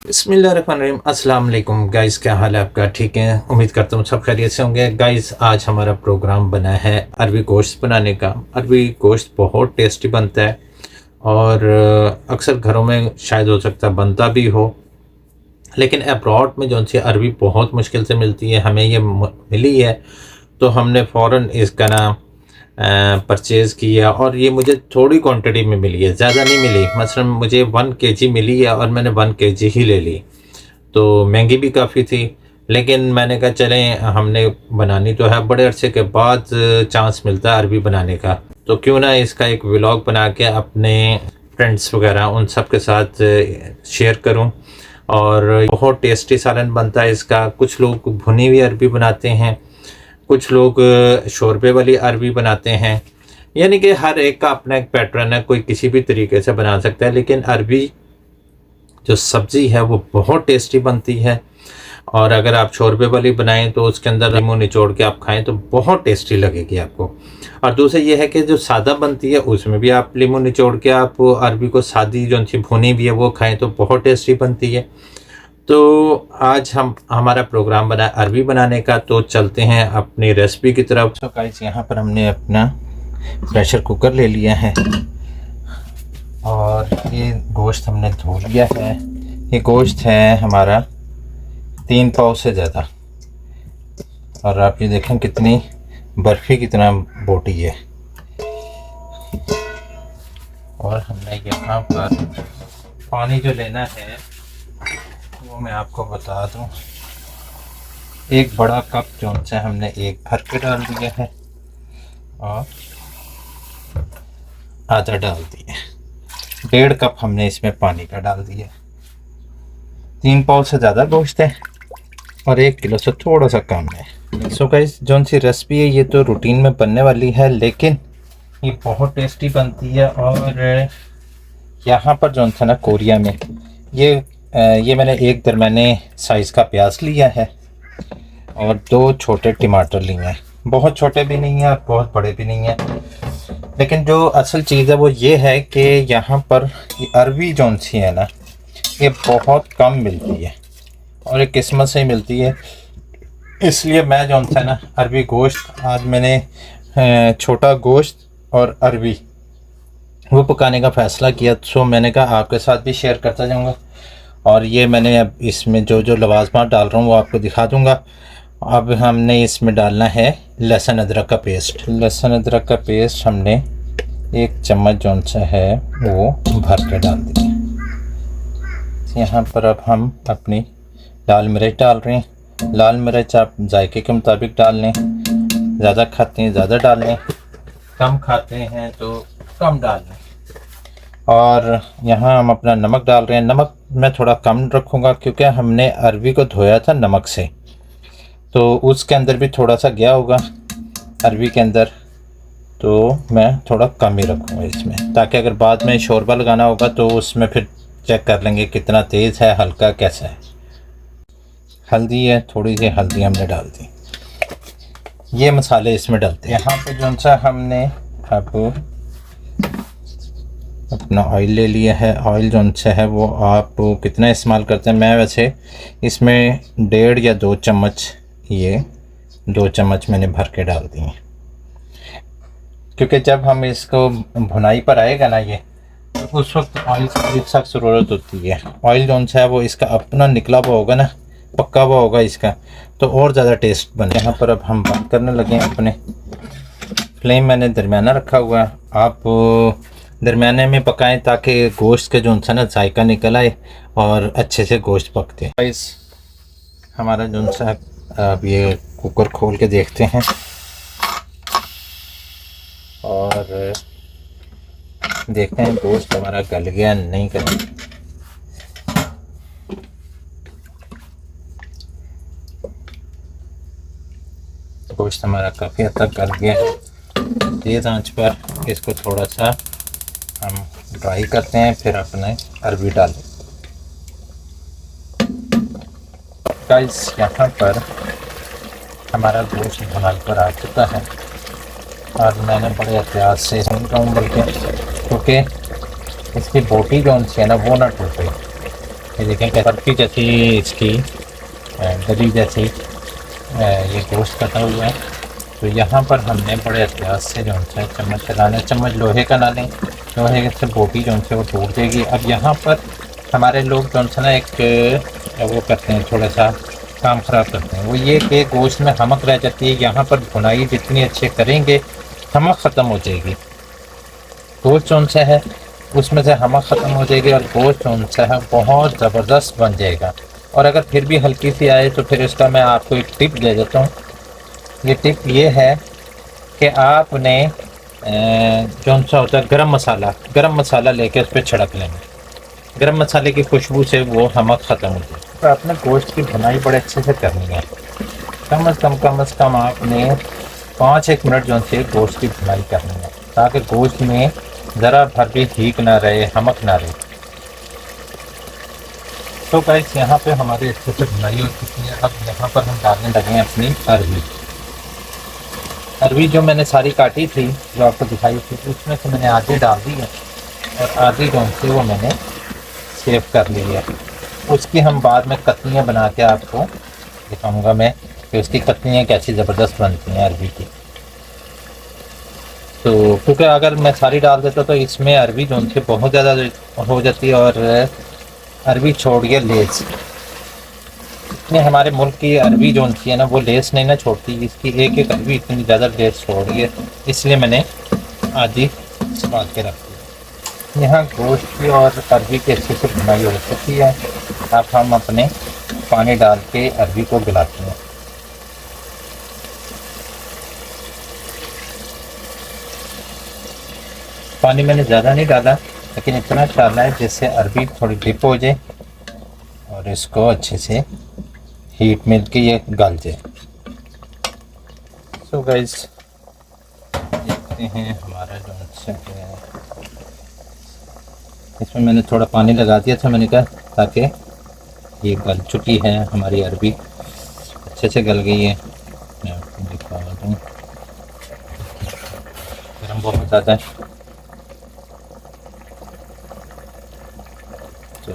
बिस्मिल्लाहिर्रहमानिर्रहीम। अस्सलाम वालेकुम गाइस, क्या हाल है आपका? ठीक है, उम्मीद करता हूँ सब खैरियत से होंगे। गाइस आज हमारा प्रोग्राम बना है अरबी गोश्त बनाने का। अरबी गोश्त बहुत टेस्टी बनता है और अक्सर घरों में शायद हो सकता है बनता भी हो, लेकिन अब्रॉड में जो सी अरबी बहुत मुश्किल से मिलती है। हमें ये मिली है तो हमने फ़ौरन इसका ना परचेज़ किया और ये मुझे थोड़ी क्वांटिटी में मिली है, ज़्यादा नहीं मिली। मसलन मुझे 1 केजी मिली है और मैंने 1 केजी ही ले ली। तो महंगी भी काफ़ी थी, लेकिन मैंने कहा चलें, हमने बनानी तो है। बड़े अरसे के बाद चांस मिलता है अरबी बनाने का, तो क्यों ना इसका एक व्लॉग बना के अपने फ्रेंड्स वगैरह उन सब के साथ शेयर करूं। और बहुत टेस्टी सालन बनता है इसका। कुछ लोग भुनी हुई अरबी बनाते हैं, कुछ लोग शोरबे वाली अरबी बनाते हैं। यानी कि हर एक का अपना एक पैटर्न है, कोई किसी भी तरीके से बना सकता है। लेकिन अरबी जो सब्ज़ी है वो बहुत टेस्टी बनती है। और अगर आप शोरबे वाली बनाएं तो उसके अंदर नींबू निचोड़ के आप खाएं तो बहुत टेस्टी लगेगी आपको। और दूसरा ये है कि जो सादा बनती है उसमें भी आप नींबू निचोड़ के आप अरबी को सादी जो सी भुनी भी है वो खाएं तो बहुत टेस्टी बनती है। तो आज हमारा प्रोग्राम बना अरबी बनाने का, तो चलते हैं अपनी रेसिपी की तरफ। तो गाइस यहाँ पर हमने अपना प्रेशर कुकर ले लिया है और ये गोश्त हमने धो लिया है। ये गोश्त है हमारा 3 पाव से ज़्यादा, और आप ये देखें कितनी बर्फ़ी कितना बोटी है। और हमने यहाँ पर पानी जो लेना है वो मैं आपको बता दूं, एक बड़ा कप जो से हमने एक भर के डाल दिया है और आधा डाल दिया। 1.5 कप हमने इसमें पानी का डाल दिया। 3 पाव से ज़्यादा गोश्त है और 1 किलो से थोड़ा सा कम है। सो गाइस, जौन सी रेसिपी है ये तो रूटीन में बनने वाली है, लेकिन ये बहुत टेस्टी बनती है। और यहाँ पर जौन था ना कोरिया में ये मैंने एक दरमियाने साइज़ का प्याज लिया है और 2 छोटे टमाटर लिए हैं। बहुत छोटे भी नहीं हैं और बहुत बड़े भी नहीं हैं। लेकिन जो असल चीज़ है वो ये है कि यहाँ पर ये अरबी जौन सी है ना ये बहुत कम मिलती है और एक किस्मत से ही मिलती है। इसलिए मैं जौन सा ना अरबी गोश्त आज मैंने छोटा गोश्त और अरबी वो पकाने का फ़ैसला किया। सो मैंने कहा आपके साथ भी शेयर करता जाऊँगा। और ये मैंने अब इसमें जो लवाजमात डाल रहा हूँ वो आपको दिखा दूँगा। अब हमने इसमें डालना है लहसुन अदरक का पेस्ट। लहसुन अदरक का पेस्ट हमने 1 चम्मच जौन सा है वो भर के डाल दिया। यहाँ पर अब हम अपनी लाल मिर्च डाल रहे हैं। लाल मिर्च आप जायके के मुताबिक डाल लें, ज़्यादा खाते हैं ज़्यादा डाल लें, कम खाते हैं तो कम डाल लें। और यहाँ हम अपना नमक डाल रहे हैं। नमक मैं थोड़ा कम रखूँगा क्योंकि हमने अरबी को धोया था नमक से, तो उसके अंदर भी थोड़ा सा गया होगा अरबी के अंदर, तो मैं थोड़ा कम ही रखूँगा इसमें, ताकि अगर बाद में शोरबा लगाना होगा तो उसमें फिर चेक कर लेंगे कितना तेज़ है, हल्का कैसा है। हल्दी है, थोड़ी सी हल्दी हमने डाल दी। ये मसाले इसमें डालते हैं। यहाँ पे जो सा हमने अब अपना ऑयल ले लिया है। ऑयल जो सा है वो आप कितना इस्तेमाल करते हैं, मैं वैसे इसमें 1.5 या 2 चम्मच, ये 2 चम्मच मैंने भर के डाल दिए, क्योंकि जब हम इसको भुनाई पर आएगा ना ये, तो उस वक्त ऑयल की सख्त ज़रूरत होती है। ऑयल जो सा है वो इसका अपना निकला हुआ होगा ना, पक्का हुआ होगा इसका, तो और ज़्यादा टेस्ट बने। यहाँ पर अब हम बंद करने लगे हैं। अपने फ्लेम मैंने दरमियाना रखा हुआ है। आप दरमियाने में पकाएं ताकि गोश्त का जो सा ना जायका निकल आए और अच्छे से गोश्त पकते हैं। गाइस हमारा जो सा अब ये कुकर खोल के देखते हैं और देखते हैं गोश्त हमारा गल गया नहीं गल। गोश्त हमारा काफ़ी हद तक गल गया है। तेज़ आंच पर इसको थोड़ा सा हम ड्राई करते हैं, फिर अपने अरबी डालें। गाइस यहाँ पर हमारा गोश्त भुनाई पर आ चुका है और मैंने बड़े एहतियात से भून रहा हूँ, बल्कि क्योंकि इसकी बोटी जो सी है ना वो ना टूटे। ये देखें कि बर्फी जैसी इसकी गली जैसी ये गोश्त कटा हुआ है। तो यहाँ पर हमने बड़े एहतियात से जो है चम्मच चलाना, चम्मच लोहे का ना लें, लोहे से बोटी जो है वो टूट जाएगी। अब यहाँ पर हमारे लोग जो है ना एक वो करते हैं, थोड़ा सा काम ख़राब करते हैं, वो ये कि गोश्त में हमक रह जाती है। यहाँ पर भुनाई जितनी अच्छे करेंगे हमक ख़त्म हो जाएगी, गोश्त जो सा है उसमें से हमक ख़त्म हो जाएगी और गोश्त जो सा है बहुत ज़बरदस्त बन जाएगा। और अगर फिर भी हल्की सी आए तो फिर इसका मैं आपको एक टिप दे देता हूँ। ये टिप ये है कि आपने जो सा होता है गरम मसाला लेके उस पर छिड़क लेना। गरम मसाले की खुशबू से वो हमक ख़त्म हो जाए। तो आपने गोश्त की भुनाई बड़े अच्छे से करनी है। कम अज़ कम आपने 5-1 मिनट जो से गोश्त की भुनाई करनी है, ताकि गोश्त में ज़रा भर भी हीक ना रहे, हमक ना रहे। तो गाइस यहाँ पे हमारी अच्छे से भुनाई हो चुकी है। अब यहाँ पर हम डालने लगे हैं अपनी अरवी जो मैंने सारी काटी थी, जो आपको दिखाई थी, उसमें से मैंने आधी डाल दी है और आधी जो से वो मैंने सेव कर ली है। उसकी हम बाद में कतलियाँ बना के आपको दिखाऊंगा मैं कि उसकी कतलियाँ कैसी ज़बरदस्त बनती हैं अरवी की। तो क्योंकि अगर मैं सारी डाल देता तो इसमें अरवी जो से बहुत ज़्यादा हो जाती है और अरवी छोड़ गया लेस। इतने हमारे मुल्क की अरवी जो है ना वो लेस नहीं ना छोड़ती, इसकी एक अरवी इतनी ज़्यादा लेस छोड़ रही है, इसलिए मैंने आधी संभाल के रख दी। यहाँ गोश्त की और अरवी की अच्छे से भुनाई हो चुकी है। अब हम अपने पानी डाल के अरवी को गलाते हैं। पानी मैंने ज़्यादा नहीं डाला, लेकिन इतना डाला है जिससे अरवी थोड़ी डिप हो जाए और इसको अच्छे से हीट मिल के ये गल जाए। सो गाइस देखते हैं हमारा जो है, इसमें मैंने थोड़ा पानी लगा दिया था, मैंने कहा ताकि ये गल चुकी है हमारी अरवी, अच्छे से गल गई है। मैं आपको दिखा दूँ, गर्म बहुत ज़्यादा है। तो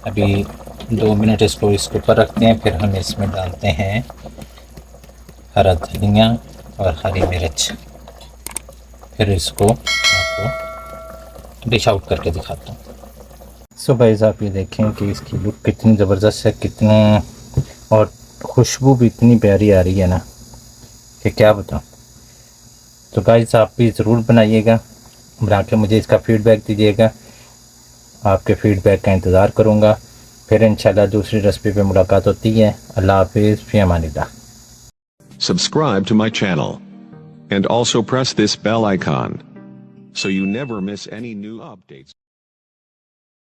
अभी 2 मिनट इसको ऊपर रखते हैं, फिर हम इसमें डालते हैं हरा धनिया और हरी मिर्च, फिर इसको आपको डिश आउट करके दिखाता हूँ। सो गाइस आप ये देखें कि इसकी लुक कितनी ज़बरदस्त है, कितनी, और खुशबू भी इतनी प्यारी आ रही है ना कि क्या बताऊँ। तो गाइस आप भी ज़रूर बनाइएगा, बना के मुझे इसका फ़ीडबैक दीजिएगा। आपके फ़ीडबैक का इंतज़ार करूँगा। फिर इंशाल्लाह दूसरी रेसिपी पे मुलाकात होती है। अल्लाह हाफिज़, फ़ी अमानिल्लाह। Subscribe to my channel and also press this bell icon so you never miss any new updates.